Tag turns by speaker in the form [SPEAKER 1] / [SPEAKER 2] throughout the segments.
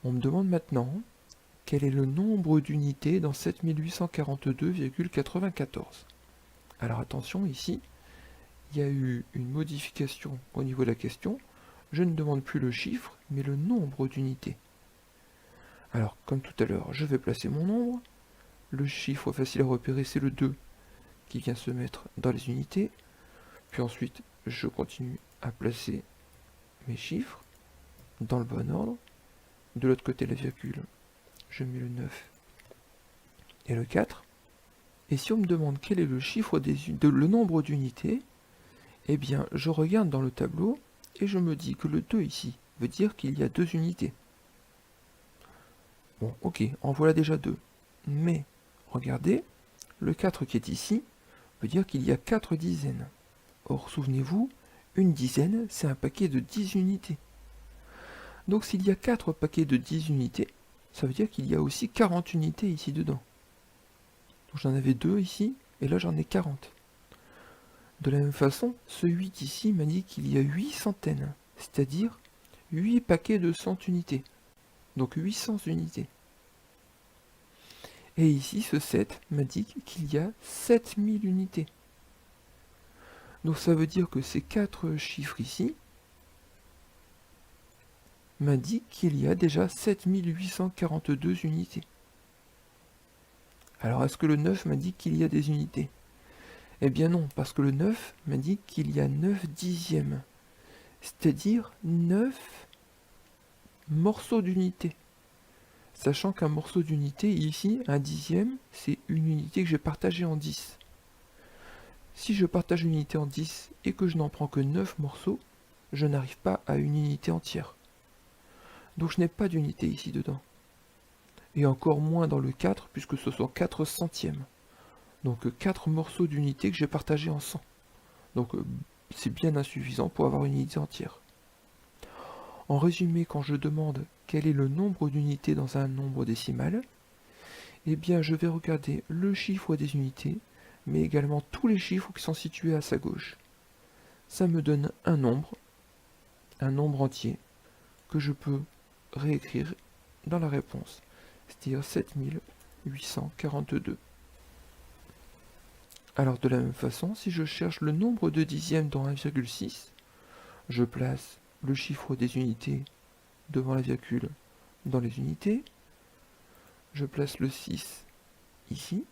[SPEAKER 1] On me demande maintenant quel est le nombre d'unités dans 7842,94. Alors attention, ici, il y a eu une modification au niveau de la question. Je ne demande plus le chiffre, mais le nombre d'unités. Alors, comme tout à l'heure, je vais placer mon nombre. Le chiffre facile à repérer, c'est le 2 qui vient se mettre dans les unités. Puis ensuite, je continue à placer mes chiffres dans le bon ordre. De l'autre côté, la virgule, je mets le 9 et le 4. Et si on me demande quel est le chiffre le nombre d'unités, eh bien, je regarde dans le tableau et je me dis que le 2 ici veut dire qu'il y a 2 unités. Bon, ok, en voilà déjà 2. Mais, regardez, le 4 qui est ici veut dire qu'il y a 4 dizaines. Or, souvenez-vous, une dizaine, c'est un paquet de 10 unités. Donc s'il y a 4 paquets de 10 unités, ça veut dire qu'il y a aussi 40 unités ici dedans. Donc j'en avais 2 ici, et là j'en ai 40. De la même façon, ce 8 ici m'a dit qu'il y a 8 centaines, c'est-à-dire 8 paquets de 100 unités. Donc 800 unités. Et ici, ce 7 m'indique qu'il y a 7000 unités. Donc ça veut dire que ces 4 chiffres ici m'indiquent qu'il y a déjà 7842 unités. Alors est-ce que le 9 m'indique qu'il y a des unités? Eh bien non, parce que le 9 m'indique qu'il y a 9 dixièmes, c'est-à-dire 9 morceaux d'unité. Sachant qu'un morceau d'unité, ici, un dixième, c'est une unité que j'ai partagée en 10. Si je partage une unité en 10 et que je n'en prends que 9 morceaux, je n'arrive pas à une unité entière. Donc je n'ai pas d'unité ici dedans. Et encore moins dans le 4, puisque ce sont 4 centièmes. Donc 4 morceaux d'unité que j'ai partagés en 100. Donc c'est bien insuffisant pour avoir une unité entière. En résumé, quand je demande quel est le nombre d'unités dans un nombre décimal, eh bien je vais regarder le chiffre des unités, mais également tous les chiffres qui sont situés à sa gauche. Ça me donne un nombre entier, que je peux réécrire dans la réponse, c'est-à-dire 7842. Alors de la même façon, si je cherche le nombre de dixièmes dans 1,6, je place le chiffre des unités devant la virgule dans les unités, je place le 6 ici,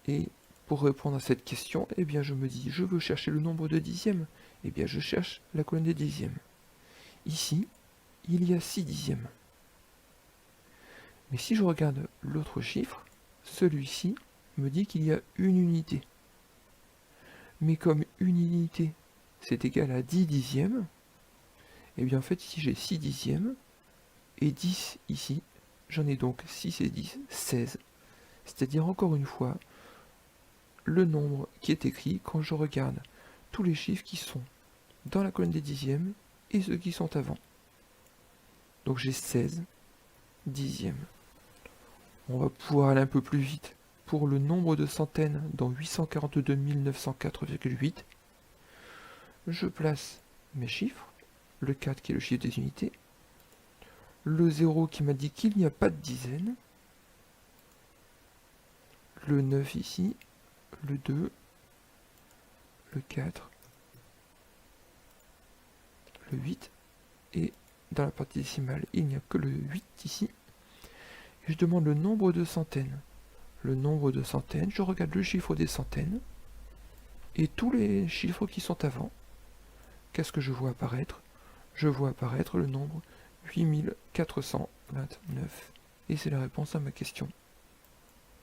[SPEAKER 1] et pour répondre à cette question, eh bien je me dis, je veux chercher le nombre de dixièmes, eh bien je cherche la colonne des dixièmes. Ici, il y a 6 dixièmes. Mais si je regarde l'autre chiffre, celui-ci me dit qu'il y a une unité. Mais comme une unité, c'est égal à 10 dixièmes, et bien en fait ici j'ai 6 dixièmes, et 10 ici, j'en ai donc 6 et 10, 16. C'est-à-dire encore une fois, le nombre qui est écrit quand je regarde tous les chiffres qui sont dans la colonne des dixièmes et ceux qui sont avant. Donc j'ai 16 dixièmes. On va pouvoir aller un peu plus vite. Pour le nombre de centaines dans 842 904,8, je place mes chiffres, le 4 qui est le chiffre des unités, le 0 qui m'a dit qu'il n'y a pas de dizaines, le 9 ici, le 2, le 4, le 8, et dans la partie décimale, il n'y a que le 8 ici, et je demande le nombre de centaines. Le nombre de centaines, je regarde le chiffre des centaines, et tous les chiffres qui sont avant. Qu'est-ce que je vois apparaître? Je vois apparaître le nombre 8429, et c'est la réponse à ma question.